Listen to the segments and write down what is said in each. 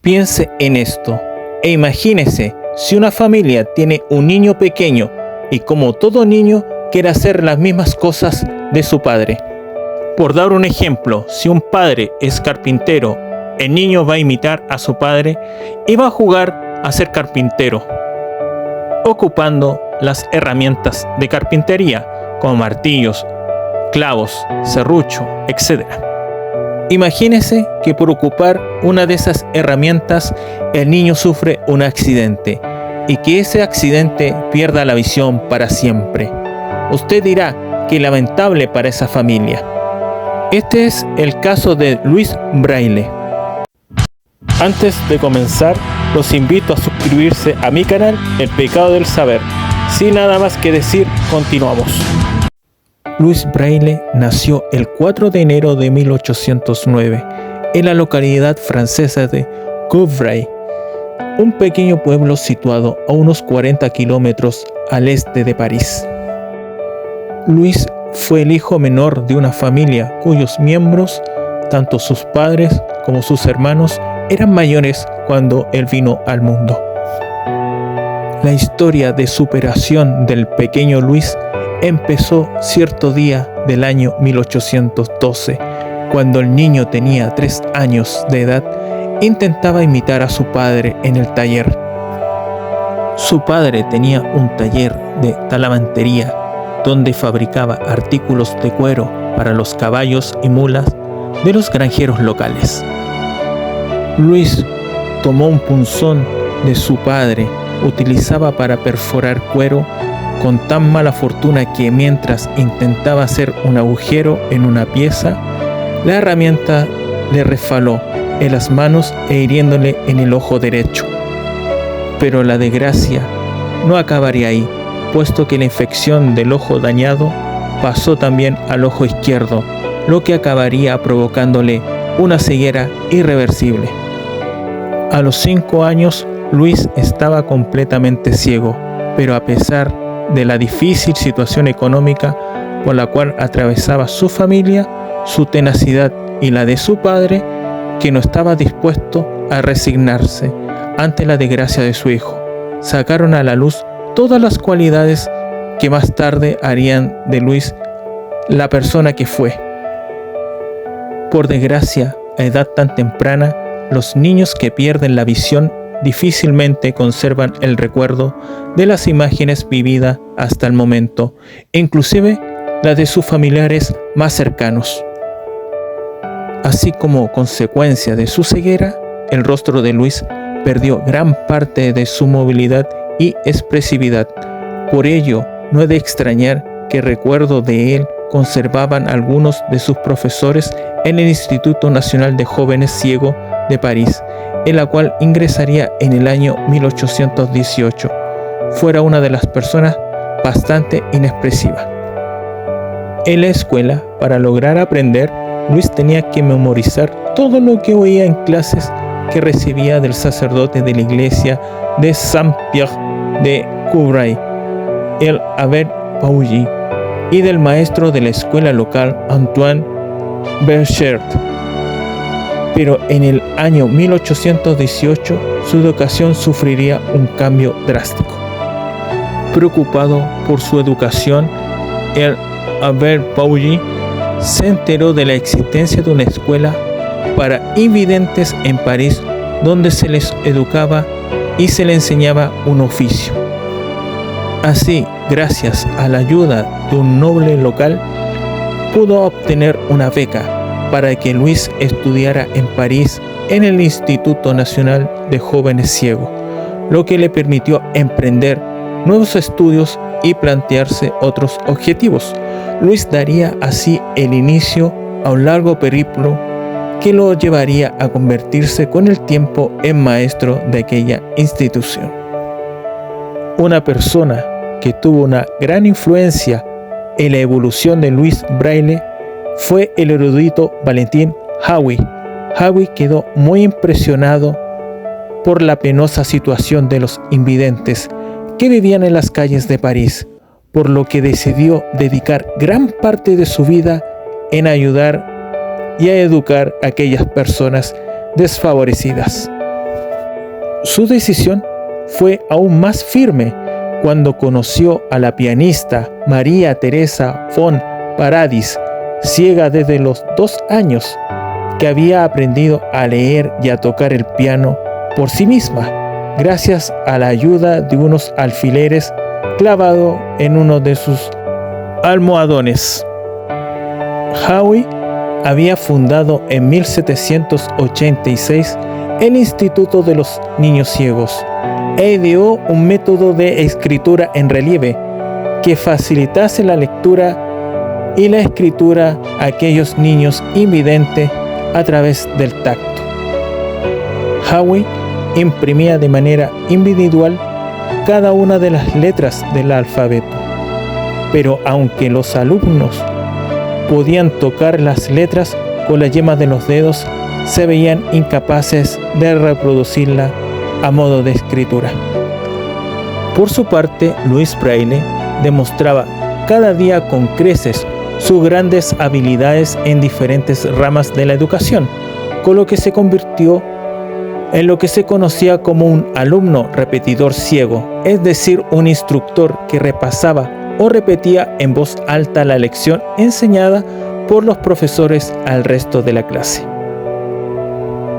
Piense en esto e imagínese si una familia tiene un niño pequeño y como todo niño quiere hacer las mismas cosas de su padre. Por dar un ejemplo, si un padre es carpintero, el niño va a imitar a su padre y va a jugar a ser carpintero, ocupando las herramientas de carpintería como martillos, clavos, serrucho, etc. Imagínese que por ocupar una de esas herramientas el niño sufre un accidente y que ese accidente pierda la visión para siempre. Usted dirá que lamentable para esa familia. Este es el caso de Louis Braille. Antes de comenzar, los invito a suscribirse a mi canal El Pecado del Saber. Sin nada más que decir, continuamos. Louis Braille nació el 4 de enero de 1809 en la localidad francesa de Couvray, un pequeño pueblo situado a unos 40 kilómetros al este de París. Louis fue el hijo menor de una familia cuyos miembros, tanto sus padres como sus hermanos, eran mayores cuando él vino al mundo. La historia de superación del pequeño Louis empezó cierto día del año 1812, cuando el niño tenía 3 años de edad. Intentaba imitar a su padre en el taller. Su padre tenía un taller de talamantería donde fabricaba artículos de cuero para los caballos y mulas de los granjeros locales. Louis tomó un punzón de su padre, utilizaba para perforar cuero, con tan mala fortuna que mientras intentaba hacer un agujero en una pieza, la herramienta le resbaló en las manos e hiriéndole en el ojo derecho. Pero la desgracia no acabaría ahí, puesto que la infección del ojo dañado pasó también al ojo izquierdo, lo que acabaría provocándole una ceguera irreversible. A los 5 años, Louis estaba completamente ciego, pero a pesar de la difícil situación económica por la cual atravesaba su familia, su tenacidad y la de su padre, que no estaba dispuesto a resignarse ante la desgracia de su hijo, sacaron a la luz todas las cualidades que más tarde harían de Louis la persona que fue. Por desgracia, a edad tan temprana, los niños que pierden la visión difícilmente conservan el recuerdo de las imágenes vividas hasta el momento, inclusive las de sus familiares más cercanos. Así como consecuencia de su ceguera, el rostro de Louis perdió gran parte de su movilidad y expresividad. Por ello, no es de extrañar que recuerdo de él conservaban algunos de sus profesores en el Instituto Nacional de Jóvenes Ciegos de París, en la cual ingresaría en el año 1818. Fuera una de las personas bastante inexpresiva. En la escuela, para lograr aprender, Louis tenía que memorizar todo lo que oía en clases que recibía del sacerdote de la iglesia de Saint-Pierre de Couvray, el Abbé Paugy, y del maestro de la escuela local Antoine Berchert. Pero en el año 1818 su educación sufriría un cambio drástico. Preocupado por su educación, el Abbé Paugy se enteró de la existencia de una escuela para invidentes en París, donde se les educaba y se les enseñaba un oficio. Así, gracias a la ayuda de un noble local, pudo obtener una beca para que Louis estudiara en París en el Instituto Nacional de Jóvenes Ciegos, lo que le permitió emprender nuevos estudios y plantearse otros objetivos. Louis daría así el inicio a un largo periplo que lo llevaría a convertirse con el tiempo en maestro de aquella institución. Una persona que tuvo una gran influencia en la evolución de Louis Braille fue el erudito Valentin Haüy. Haüy quedó muy impresionado por la penosa situación de los invidentes que vivían en las calles de París, por lo que decidió dedicar gran parte de su vida en ayudar y a educar a aquellas personas desfavorecidas. Su decisión fue aún más firme cuando conoció a la pianista María Teresa von Paradis, ciega desde los 2 años, que había aprendido a leer y a tocar el piano por sí misma, gracias a la ayuda de unos alfileres clavados en uno de sus almohadones. Howe había fundado en 1786 el Instituto de los Niños Ciegos e ideó un método de escritura en relieve que facilitase la lectura y la escritura a aquellos niños invidentes a través del tacto. Howe imprimía de manera individual cada una de las letras del alfabeto, pero aunque los alumnos podían tocar las letras con las yemas de los dedos, se veían incapaces de reproducirla a modo de escritura. Por su parte, Louis Braille demostraba cada día con creces sus grandes habilidades en diferentes ramas de la educación, con lo que se convirtió en lo que se conocía como un alumno repetidor ciego, es decir, un instructor que repasaba o repetía en voz alta la lección enseñada por los profesores al resto de la clase.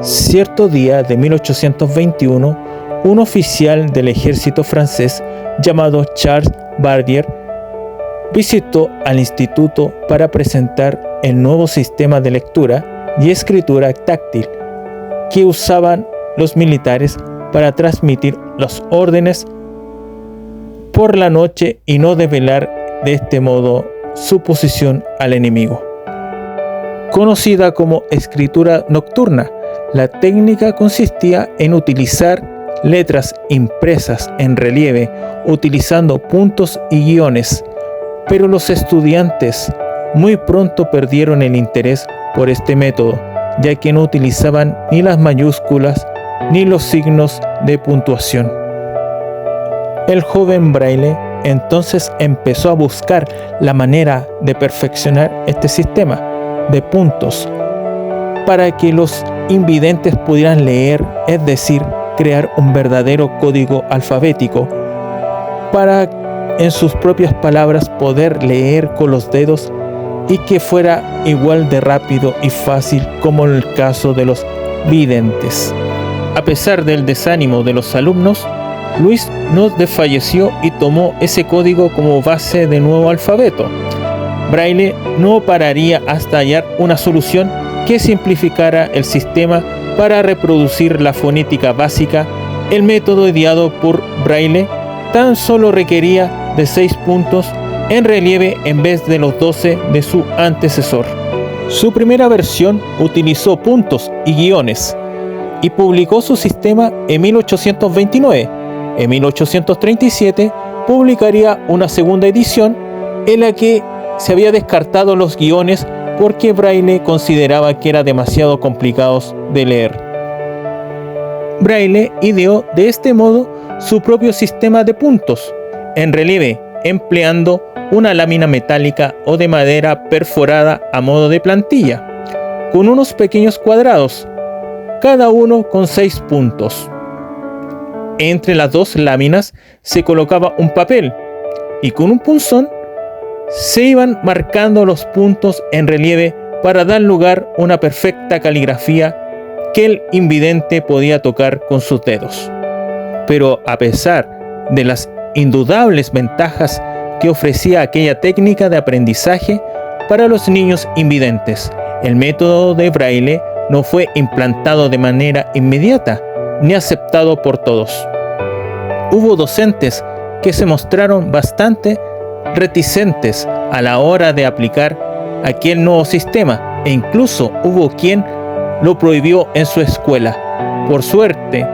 Cierto día de 1821, un oficial del ejército francés llamado Charles Barbier visitó al instituto para presentar el nuevo sistema de lectura y escritura táctil que usaban los militares para transmitir las órdenes por la noche y no develar de este modo su posición al enemigo. Conocida como escritura nocturna, la técnica consistía en utilizar letras impresas en relieve utilizando puntos y guiones, pero los estudiantes muy pronto perdieron el interés por este método, ya que no utilizaban ni las mayúsculas ni los signos de puntuación. El joven Braille entonces empezó a buscar la manera de perfeccionar este sistema de puntos para que los invidentes pudieran leer, es decir, crear un verdadero código alfabético para, en sus propias palabras, poder leer con los dedos y que fuera igual de rápido y fácil como en el caso de los videntes. A pesar del desánimo de los alumnos, Louis no desfalleció y tomó ese código como base del nuevo alfabeto. Braille no pararía hasta hallar una solución que simplificara el sistema para reproducir la fonética básica. El método ideado por Braille tan solo requería de 6 puntos en relieve en vez de los 12 de su antecesor. Su primera versión utilizó puntos y guiones y publicó su sistema en 1829. En 1837 publicaría una segunda edición en la que se había descartado los guiones porque Braille consideraba que eran demasiado complicados de leer. Braille ideó de este modo su propio sistema de puntos en relieve, empleando una lámina metálica o de madera perforada a modo de plantilla, con unos pequeños cuadrados, cada uno con 6 puntos. Entre las 2 láminas se colocaba un papel y con un punzón se iban marcando los puntos en relieve para dar lugar a una perfecta caligrafía que el invidente podía tocar con sus dedos. Pero a pesar de las indudables ventajas que ofrecía aquella técnica de aprendizaje para los niños invidentes, el método de Braille no fue implantado de manera inmediata ni aceptado por todos. Hubo docentes que se mostraron bastante reticentes a la hora de aplicar aquel nuevo sistema e incluso hubo quien lo prohibió en su escuela. Por suerte,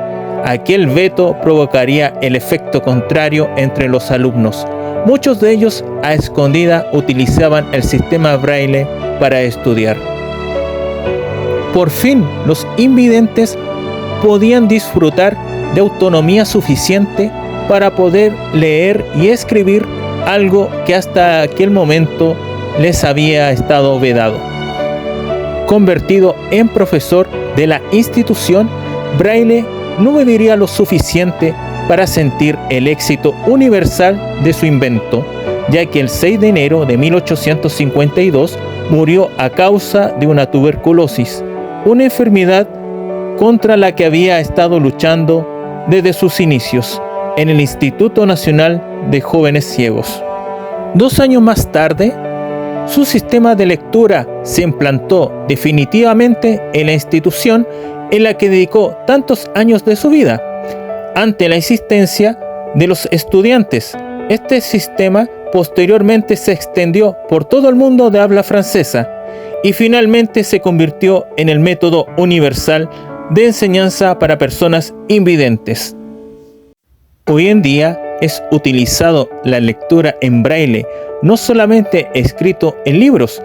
aquel veto provocaría el efecto contrario entre los alumnos. Muchos de ellos a escondida utilizaban el sistema Braille para estudiar. Por fin, los invidentes podían disfrutar de autonomía suficiente para poder leer y escribir algo que hasta aquel momento les había estado vedado. Convertido en profesor de la institución, Braille no viviría lo suficiente para sentir el éxito universal de su invento, ya que el 6 de enero de 1852 murió a causa de una tuberculosis, una enfermedad contra la que había estado luchando desde sus inicios en el Instituto Nacional de Jóvenes Ciegos. 2 años más tarde, su sistema de lectura se implantó definitivamente en la institución en la que dedicó tantos años de su vida. Ante la insistencia de los estudiantes, este sistema posteriormente se extendió por todo el mundo de habla francesa y finalmente se convirtió en el método universal de enseñanza para personas invidentes. Hoy en día es utilizado la lectura en braille, no solamente escrito en libros,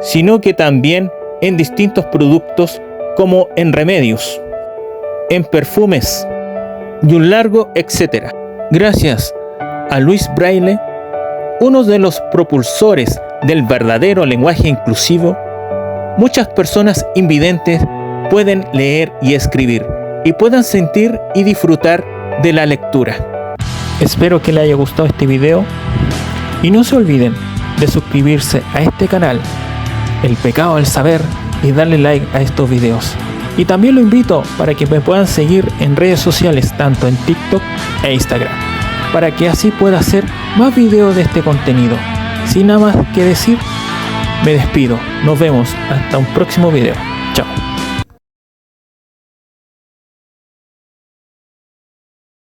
sino que también en distintos productos como en remedios, en perfumes y un largo etcétera. Gracias a Louis Braille, uno de los propulsores del verdadero lenguaje inclusivo, muchas personas invidentes pueden leer y escribir y puedan sentir y disfrutar de la lectura. Espero que les haya gustado este video y no se olviden de suscribirse a este canal, El Pecado del Saber, y darle like a estos videos. Y también lo invito para que me puedan seguir en redes sociales, tanto en TikTok e Instagram, para que así pueda hacer más videos de este contenido. Sin nada más que decir, me despido. Nos vemos hasta un próximo video. Chao.